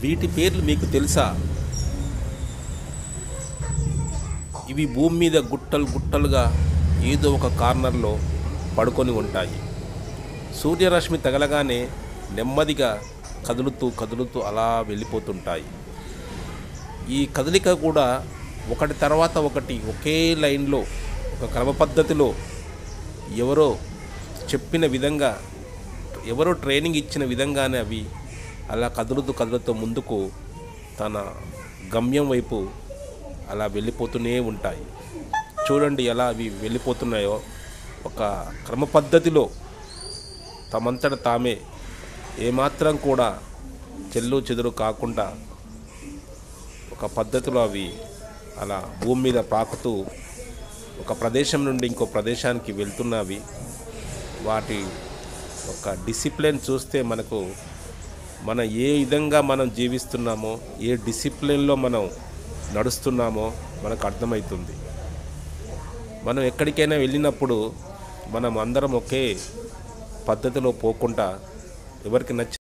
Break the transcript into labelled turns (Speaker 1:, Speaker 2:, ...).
Speaker 1: వీటి పేర్లు మీకు తెలుసా? ఇవి భూమి మీద గుట్టలు గుట్టలుగా ఏదో ఒక కార్నర్లో పడుకొని ఉంటాయి. సూర్యరశ్మి తగలగానే నెమ్మదిగా కదులుతూ కదులుతూ అలా వెళ్ళిపోతుంటాయి. ఈ కదలిక కూడా ఒకటి తర్వాత ఒకటి ఒకే లైన్లో ఒక క్రమ పద్ధతిలో ఎవరో చెప్పిన విధంగా, ఎవరో ట్రైనింగ్ ఇచ్చిన విధంగానే అవి అలా కదులుతూ కదులుతూ ముందుకు తన గమ్యం వైపు అలా వెళ్ళిపోతూనే ఉంటాయి. చూడండి ఎలా అవి వెళ్ళిపోతున్నాయో. ఒక క్రమ పద్ధతిలో తమంతట తామే ఏమాత్రం కూడా చెల్లు చెదురు కాకుండా ఒక పద్ధతిలో అవి అలా భూమి మీద పాకుతూ ఒక ప్రదేశం నుండి ఇంకో ప్రదేశానికి వెళ్తున్నవి. వాటి ఒక డిసిప్లిన్ చూస్తే మనకు ఏ విధంగా మనం జీవిస్తున్నామో, ఏ డిసిప్లిన్లో మనం నడుస్తున్నామో మనకు అర్థమవుతుంది. మనం ఎక్కడికైనా వెళ్ళినప్పుడు మనం అందరం ఒకే పద్ధతిలో పోకుండా ఎవరికి నచ్చిన